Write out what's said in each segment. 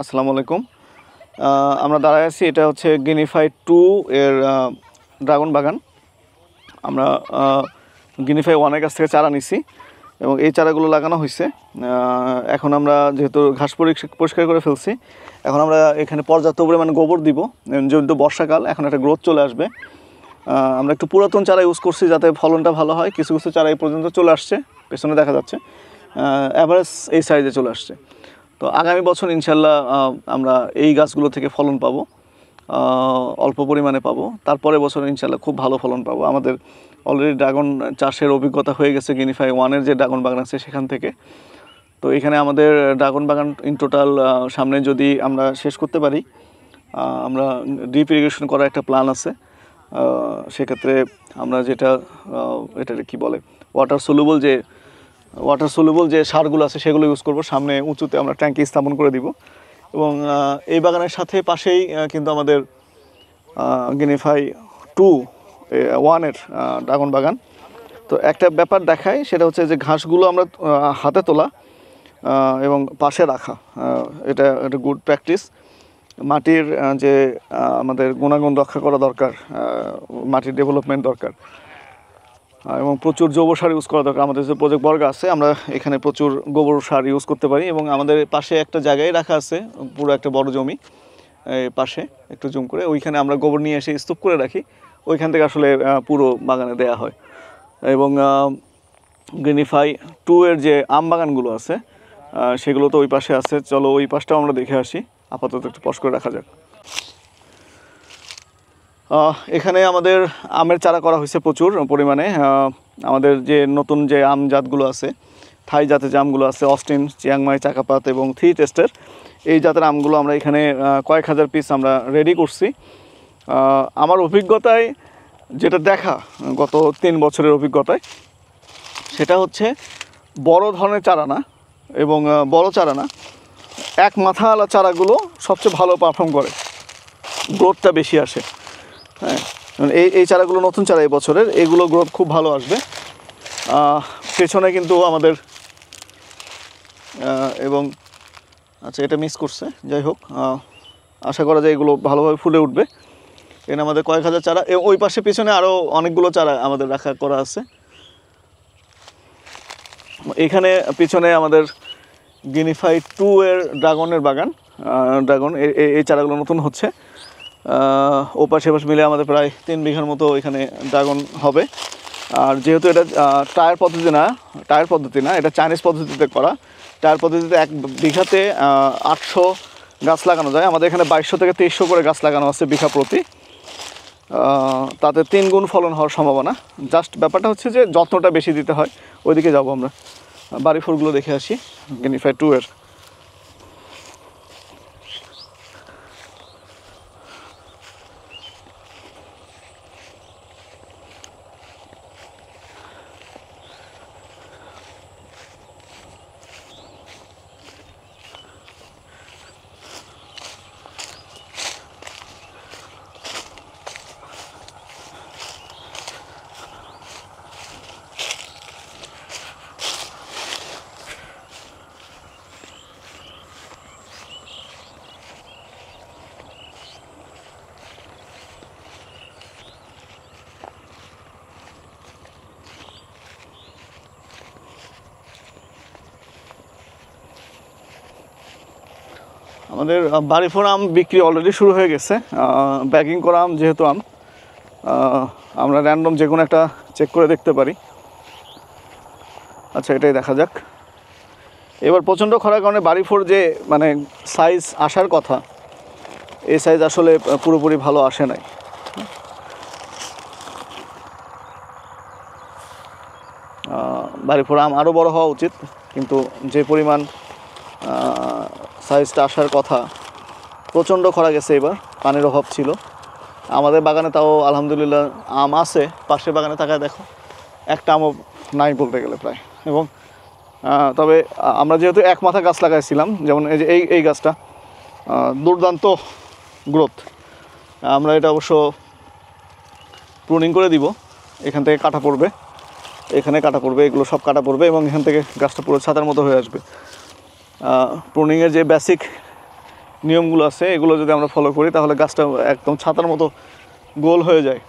আসসালামু আলাইকুম। আমরা দাঁড়ায় আছি, এটা হচ্ছে গিনিফাই 2 এর ড্রাগন বাগান। আমরা গিনিফাই 1 এর কাছ থেকে চারা নিছি এবং এই চারাগুলো লাগানো হয়েছে। এখন আমরা যেহেতু ঘাস পরিষ্কার করে ফেলছি, এখন আমরা এখানে পর্যাপ্ত পরিমাণে গোবর দিব। যেহেতু বর্ষাকাল, এখন একটা গ্রোথ চলে আসবে। আমরা একটু পুরাতন চারা ইউজ করছি যাতে ফলনটা ভালো হয়। কিছু কিছু চারা এই পর্যন্ত চলে আসছে, পেছনে দেখা যাচ্ছে অ্যাভারেজ এই সাইজে চলে আসছে। তো আগামী বছর ইনশাল্লাহ আমরা এই গাছগুলো থেকে ফলন পাবো, অল্প পরিমাণে পাবো। তারপরে বছর ইনশাল্লাহ খুব ভালো ফলন পাবো। আমাদের অলরেডি ড্রাগন চাষের অভিজ্ঞতা হয়ে গেছে গিনিফাই 1 এর যে ড্রাগন বাগান আছে সেখান থেকে। তো এখানে আমাদের ড্রাগন বাগান ইন টোটাল সামনে যদি আমরা শেষ করতে পারি, আমরা ড্রিপ ইরিগেশন করার একটা প্ল্যান আছে। সেক্ষেত্রে আমরা যেটা এটাকে কী বলে, ওয়াটার সলুবল যে সারগুলো আছে সেগুলো ইউজ করব। সামনে উঁচুতে আমরা ট্যাঙ্কি স্থাপন করে দিব এবং এই বাগানের সাথে পাশেই কিন্তু আমাদের গিনিফাই 1 এর ড্রাগন বাগান। তো একটা ব্যাপার দেখায়, সেটা হচ্ছে যে ঘাসগুলো আমরা হাতে তোলা এবং পাশে রাখা, এটা একটা গুড প্র্যাকটিস। মাটির যে আমাদের গুণাগুণ রক্ষা করা দরকার, মাটির ডেভেলপমেন্ট দরকার এবং প্রচুর জৈব সার ইউজ করা দরকার। আমাদের যে প্রজেক্ট বর্গ আছে, আমরা এখানে প্রচুর গোবর সার ইউজ করতে পারি এবং আমাদের পাশে একটা জায়গায় রাখা আছে, পুরো একটা বড় জমি পাশে একটু জুম করে, ওইখানে আমরা গোবর নিয়ে এসে স্তূপ করে রাখি। ওইখান থেকে আসলে পুরো বাগানে দেয়া হয়। এবং গিনিফাই 2 এর যে আম বাগানগুলো আছে সেগুলো তো ওই পাশে আছে। চলো ওই পাশটাও আমরা দেখে আসি, আপাতত একটু পজ করে রাখা যাক। এখানে আমাদের আমের চারা করা হয়েছে প্রচুর পরিমাণে। আমাদের যে নতুন যে আম জাতগুলো আছে, থাই জাতের যে আমগুলো আছে, অস্টিন, চিয়াংমাই, চাকাপাত এবং 3 টেস্টের, এই জাতের আমগুলো আমরা এখানে কয়েক হাজার পিস আমরা রেডি করছি। আমার অভিজ্ঞতায় যেটা দেখা, গত 3 বছরের অভিজ্ঞতায়, সেটা হচ্ছে বড় ধরনের চারা না এবং বড় চারা না, এক মাথাওয়ালা চারাগুলো সবচেয়ে ভালো পারফর্ম করে, গ্রোথটা বেশি আসে। হ্যাঁ, এই চারাগুলো নতুন চারা এই বছরের, এগুলো গ্রোথ খুব ভালো আসবে। পেছনে কিন্তু আমাদের এবং আচ্ছা, এটা মিস করছে, যাই হোক, আশা করা যায় এগুলো ভালোভাবে ফুলে উঠবে। এখানে আমাদের কয়েক হাজার চারা, ওই পাশে পিছনে আরও অনেকগুলো চারা আমাদের রাখা করা আছে। এখানে পিছনে আমাদের গিনিফাই 2 এর ড্রাগনের বাগান, ড্রাগন এই চারাগুলো নতুন হচ্ছে। ওপাশ এপাশ মিলে আমাদের প্রায় 3 বিঘার মতো এখানে ড্রাগন হবে। আর যেহেতু এটা টায়ার পদ্ধতি না, এটা চাইনিজ পদ্ধতিতে করা। টায়ার পদ্ধতিতে 1 বিঘাতে 800 গাছ লাগানো যায়। আমাদের এখানে 2200 থেকে 2300 করে গাছ লাগানো আছে বিঘা প্রতি। তাতে 3 গুণ ফলন হওয়ার সম্ভাবনা। জাস্ট ব্যাপারটা হচ্ছে যে যত্নটা বেশি দিতে হয়। ওইদিকে যাবো আমরা, বাড়ি ফুলগুলো দেখে আসি গিনিফাই 2 এর। আমাদের বাড়িফোর আম বিক্রি অলরেডি শুরু হয়ে গেছে। ব্যাগিং করা আম যেহেতু আমরা র্যান্ডম যে কোনো একটা চেক করে দেখতে পারি। আচ্ছা, এটাই দেখা যাক। এবার প্রচণ্ড খরার কারণে বাড়িফোর যে মানে সাইজ আসার কথা, এই সাইজ আসলে পুরোপুরি ভালো আসে নাই। বাড়িফোর আম আরও বড় হওয়া উচিত, কিন্তু যে পরিমাণ সাইজটা আসার কথা, প্রচণ্ড খরা গেছে এবার, পানির অভাব ছিল। আমাদের বাগানে তাও আলহামদুলিল্লাহ আম আছে, পাশের বাগানে তাকায় দেখো একটা আমও নাই বলতে গেলে প্রায়। এবং তবে আমরা যেহেতু 1 মাথা গাছ লাগাইছিলাম, যেমন এই যে এই গাছটা দুর্দান্ত গ্রোথ। আমরা এটা অবশ্য প্রুনিং করে দিব, এখান থেকে কাটা পড়বে, এখানে কাটা পড়বে, এগুলো সব কাটা পড়বে এবং এখান থেকে গাছটা পুরো ছাতার মতো হয়ে আসবে। প্রুনিংয়ের যে বেসিক নিয়মগুলো আছে এগুলো যদি আমরা ফলো করি তাহলে গাছটা একদম ছাতার মতো গোল হয়ে যায়।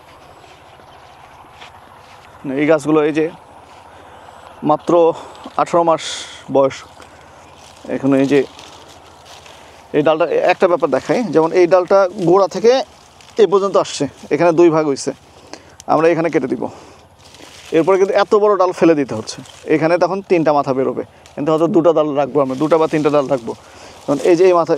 এই গাছগুলো এই যে মাত্র 18 মাস বয়স, এখানে এই যে এই ডালটা একটা ব্যাপার দেখাই, যেমন এই ডালটা গোড়া থেকে এই পর্যন্ত আসছে, এখানে 2 ভাগ হয়েছে, আমরা এখানে কেটে দিব। এরপরে কিন্তু এত বড় ডাল ফেলে দিতে হচ্ছে, এখানে তখন 3টা মাথা বেরোবে, কিন্তু হয়তো 2টা ডাল রাখবো আমরা, 2টা বা 3টা ডাল রাখবো। কারণ এই যে এই মাথা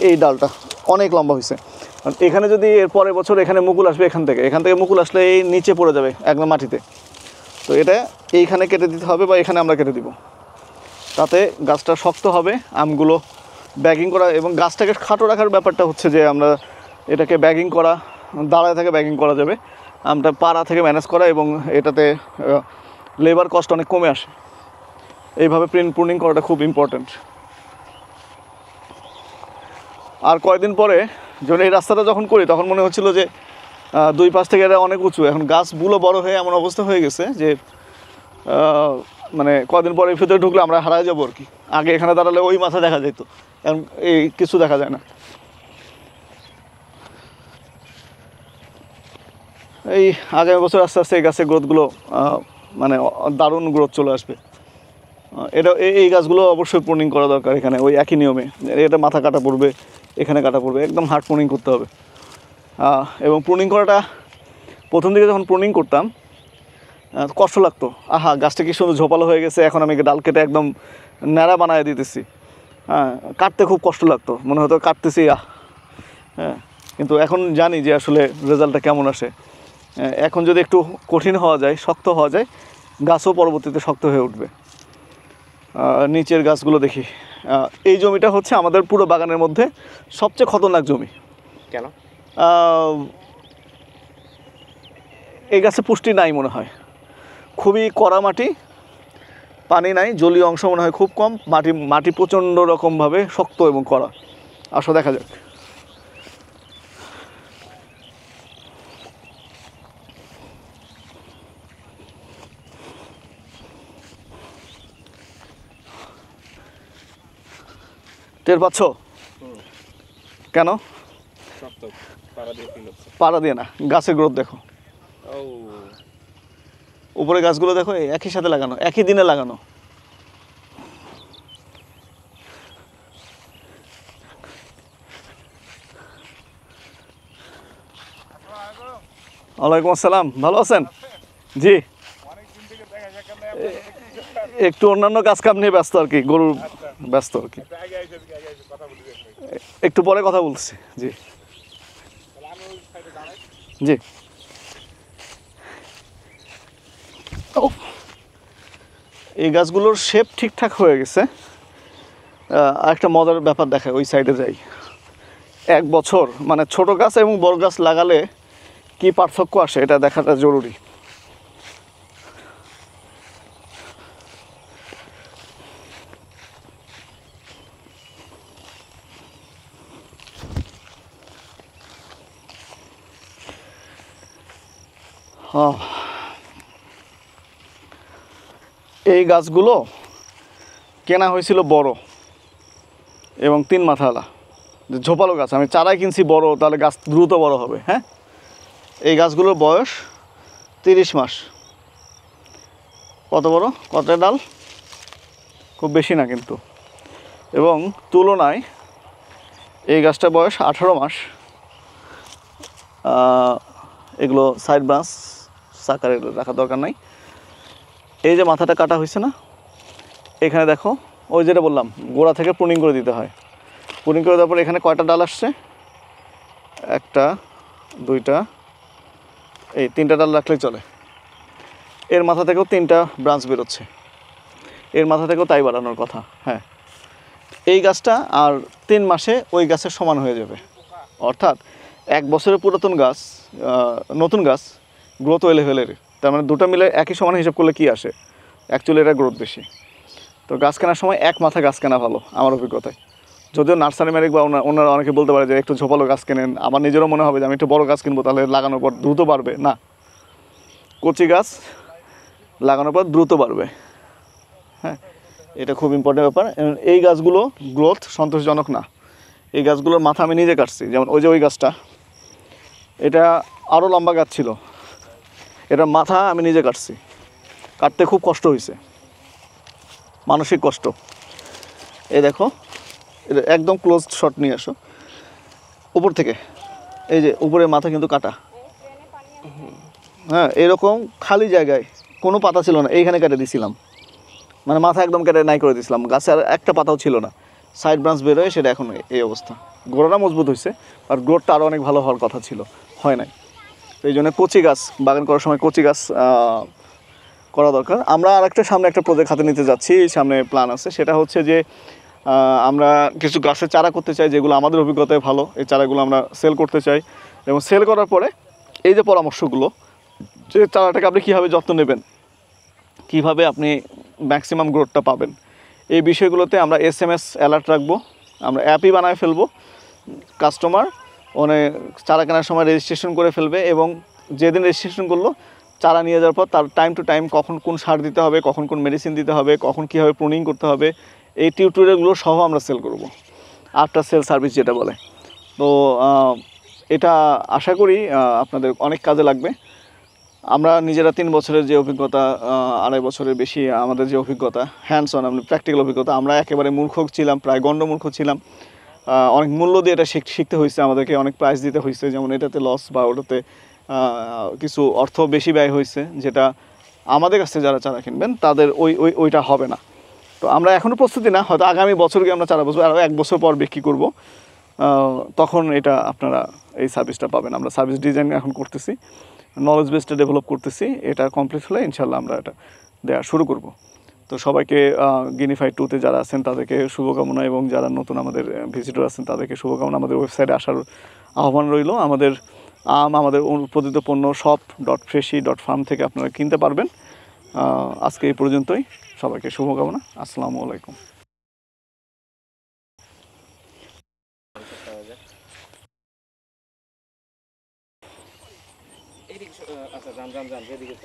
এই ডালটা অনেক লম্বা হয়েছে, কারণ এখানে যদি এর পরের বছর এখানে মুকুল আসবে, এখান থেকে মুকুল আসলে এই নিচে পড়ে যাবে একদম মাটিতে। তো এটা এইখানে কেটে দিতে হবে বা এখানে আমরা কেটে দিব, তাতে গাছটা শক্ত হবে, আমগুলো ব্যাগিং করা এবং গাছটাকে খাটো রাখার ব্যাপারটা হচ্ছে যে আমরা এটাকে ব্যাগিং করা, দাঁড়ায় থেকে ব্যাগিং করা যাবে, আমটা পাড়া থেকে ম্যানেজ করা, এবং এটাতে লেবার কস্ট অনেক কমে আসে। এইভাবে প্রুনিং করাটা খুব ইম্পর্ট্যান্ট। আর কয়েকদিন পরে যখন এই রাস্তাটা যখন করি তখন মনে হচ্ছিল যে 2 পাশ থেকে এটা অনেক উঁচু, এখন গাছগুলো বড় হয়ে এমন অবস্থা হয়ে গেছে যে মানে কদিন পরে ভিতরে ঢুকলে আমরা হারায় যাবো আর কি। আগে এখানে দাঁড়ালে ওই মাথা দেখা যেত, এখন এই কিছু দেখা যায় না। এই আগামী বছর আস্তে আস্তে এই গাছের গ্রোথগুলো মানে দারুণ গ্রোথ চলে আসবে। এটা এই গাছগুলো অবশ্যই প্রুনিং করা দরকার, এখানে ওই একই নিয়মে, এটা মাথা কাটা পড়বে, এখানে কাটা পড়বে, একদম হার্ড প্রুনিং করতে হবে। এবং প্রুনিং করাটা প্রথম দিকে যখন প্রুনিং করতাম কষ্ট লাগতো, আহা গাছটা কি সুন্দর ঝোপালো হয়ে গেছে, এখন আমি ডাল কেটে একদম ন্যাড়া বানায় দিতেছি। কাটতে খুব কষ্ট লাগতো, মনে হতো কাটতেছি হ্যাঁ, কিন্তু এখন জানি যে আসলে রেজাল্টটা কেমন আসে। এখন যদি একটু কঠিন হওয়া যায়, শক্ত হওয়া যায়, গাছও পরবর্তীতে শক্ত হয়ে উঠবে। নিচের গাছগুলো দেখি, এই জমিটা হচ্ছে আমাদের পুরো বাগানের মধ্যে সবচেয়ে খতরনাক জমি। কেন? এই গাছে পুষ্টি নাই মনে হয়, খুবই কড়া মাটি, পানি নাই, জলীয় অংশ মনে হয় খুব কম, মাটি প্রচণ্ড রকমভাবে শক্ত এবং কড়া। আসো দেখা যাক। টের পাচ্ছ? কেন? পাড়া দিয়ে না, গাছের গ্রোথ দেখো, উপরে গাছগুলো দেখো একই সাথে লাগানো, একই দিনে লাগানো। ওয়ালাইকুম আসসালাম, ভালো আছেন? জি, একটু অন্যান্য কাজ কাম নিয়ে ব্যস্ত আর কি, গরুর ব্যস্ত আর কি, একটু পরে কথা বলছি। জি জি। এই গাছগুলোর শেপ ঠিকঠাক হয়ে গেছে। আরেকটা মজার ব্যাপার দেখায়, ওই সাইডে যাই। 1 বছর মানে ছোট গাছ এবং বড় গাছ লাগালে কি পার্থক্য আসে এটা দেখাটা জরুরি। এই গাছগুলো কেনা হয়েছিল বড় এবং 3 মাথাওয়ালা, যে ঝোপালো গাছ, আমি চারাই কিনছি বড়, তাহলে গাছ দ্রুত বড় হবে। হ্যাঁ, এই গাছগুলোর বয়স 30 মাস। কত বড়, কত ডাল, খুব বেশি না কিন্তু, এবং তুলনায় এই গাছটার বয়স 18 মাস। এগুলো সাইড ব্রাঞ্চ সাকারে রাখা দরকার নাই। এই যে মাথাটা কাটা হয়েছে না, এখানে দেখো, ওই যেটা বললাম গোড়া থেকে প্রুনিং করে দিতে হয়। প্রুনিং করে দেওয়ার পর এখানে কয়টা ডাল আসছে, 1টা 2টা, এই 3টা ডাল রাখলেই চলে। এর মাথা থেকেও 3টা ব্রাঞ্চ বেরোচ্ছে, এর মাথা থেকেও তাই বাড়ানোর কথা। হ্যাঁ, এই গাছটা আর 3 মাসে ওই গাছের সমান হয়ে যাবে, অর্থাৎ 1 বছরের পুরাতন গাছ, নতুন গাছ গ্রোথ ওই লেভেলের। তার মানে দুটো মিলে একই সমান হিসাব করলে কি আসে, অ্যাকচুয়ালি এটা গ্রোথ বেশি। তো গাছ কেনার সময় 1 মাথা গাছ কেনা ভালো আমার অভিজ্ঞতায়। যদিও নার্সারি ম্যারিক বা ওনারা অনেকে বলতে পারে যে একটু ঝোপালো গাছ কেনেন, আমার নিজেরও মনে হবে যে আমি একটু বড় গাছ কিনবো, তাহলে লাগানোর পর দ্রুত বাড়বে। না, কচি গাছ লাগানোর পর দ্রুত বাড়বে। হ্যাঁ, এটা খুব ইম্পর্টেন্ট ব্যাপার। এই গাছগুলো গ্রোথ সন্তোষজনক না, এই গাছগুলোর মাথা আমি নিজে কাটছি। যেমন ওই যে ওই গাছটা, এটা আরও লম্বা গাছ ছিল, এটার মাথা আমি নিজে কাটছি। কাটতে খুব কষ্ট হয়েছে, মানসিক কষ্ট। এই দেখো, এটা একদম ক্লোজ শট নিয়ে আসো উপর থেকে। এই যে উপরের মাথা কিন্তু কাটা। হ্যাঁ, এরকম খালি জায়গায় কোনো পাতা ছিল না, এইখানে কেটে দিয়েছিলাম, মানে মাথা একদম কেটে নাই করে দিয়েছিলাম। গাছে আর একটা পাতাও ছিল না, সাইড ব্রাঞ্চ বেরোয়, সেটা এখন এই অবস্থা। গোড়াটা মজবুত হয়েছে, আর গ্রোথটা আরও অনেক ভালো হওয়ার কথা ছিল, হয় নাই। তো এই জন্য কচি গাছ বাগান করার সময় কচি গাছ করা দরকার। আমরা আরেকটা সামনে একটা প্রজেক্ট হাতে নিতে যাচ্ছি, সামনে প্ল্যান আছে। সেটা হচ্ছে যে আমরা কিছু গাছের চারা করতে চাই, যেগুলো আমাদের অভিজ্ঞতায় ভালো। এই চারাগুলো আমরা সেল করতে চাই, এবং সেল করার পরে এই যে পরামর্শগুলো, যে চারাটাকে আপনি কীভাবে যত্ন নেবেন, কীভাবে আপনি ম্যাক্সিমাম গ্রোথটা পাবেন, এই বিষয়গুলোতে আমরা SMS অ্যালার্ট রাখবো। আমরা অ্যাপই বানায় ফেলবো। কাস্টমার চারা কেনার সময় রেজিস্ট্রেশন করে ফেলবে, এবং যেদিন রেজিস্ট্রেশন করলো চারা নিয়ে যাওয়ার পর তার টাইম টু টাইম কখন কোন সার দিতে হবে, কখন কোন মেডিসিন দিতে হবে, কখন কীভাবে প্রুনিং করতে হবে, এই টিউটোরিয়ালগুলো সহ আমরা সেল করব, আফটার সেল সার্ভিস যেটা বলে। তো এটা আশা করি আপনাদের অনেক কাজে লাগবে। আমরা নিজেরা 3 বছরের যে অভিজ্ঞতা, 2.5 বছরের বেশি আমাদের যে অভিজ্ঞতা, হ্যান্ডস অন প্র্যাকটিক্যাল অভিজ্ঞতা, আমরা একেবারে মূর্খ ছিলাম, প্রায় গণ্ডমূর্খ ছিলাম। অনেক মূল্য দিয়ে এটা শিখতে হয়েছে আমাদেরকে, অনেক প্রাইস দিতে হয়েছে। যেমন এটাতে লস বা ওটাতে কিছু অর্থ বেশি ব্যয় হয়েছে, যেটা আমাদের কাছে যারা চারা কিনবেন তাদের ওইটা হবে না। তো আমরা এখনও প্রস্তুতি না, হয়তো আগামী বছর গিয়ে আমরা চারা বসবো, আরও 1 বছর পর বিক্রি করব, তখন এটা আপনারা এই সার্ভিসটা পাবেন। আমরা সার্ভিস ডিজাইন এখন করতেছি, নলেজ বেসটা ডেভেলপ করতেছি। এটা কমপ্লিট হলে ইনশাল্লাহ আমরা এটা দেওয়া শুরু করব। তো সবাইকে গিনিফাই 2-তে যারা আছেন তাদেরকে শুভকামনা, এবং যারা নতুন আমাদের ভিজিটর আছেন তাদেরকে শুভকামনা। আমাদের ওয়েবসাইটে আসার আহ্বান রইল। আমাদের আমাদের উৎপাদিত পণ্য shop.freshy.farm থেকে আপনারা কিনতে পারবেন। আজকে এই পর্যন্তই। সবাইকে শুভকামনা। আসসালামু আলাইকুম। আচ্ছা, যান যেদিকে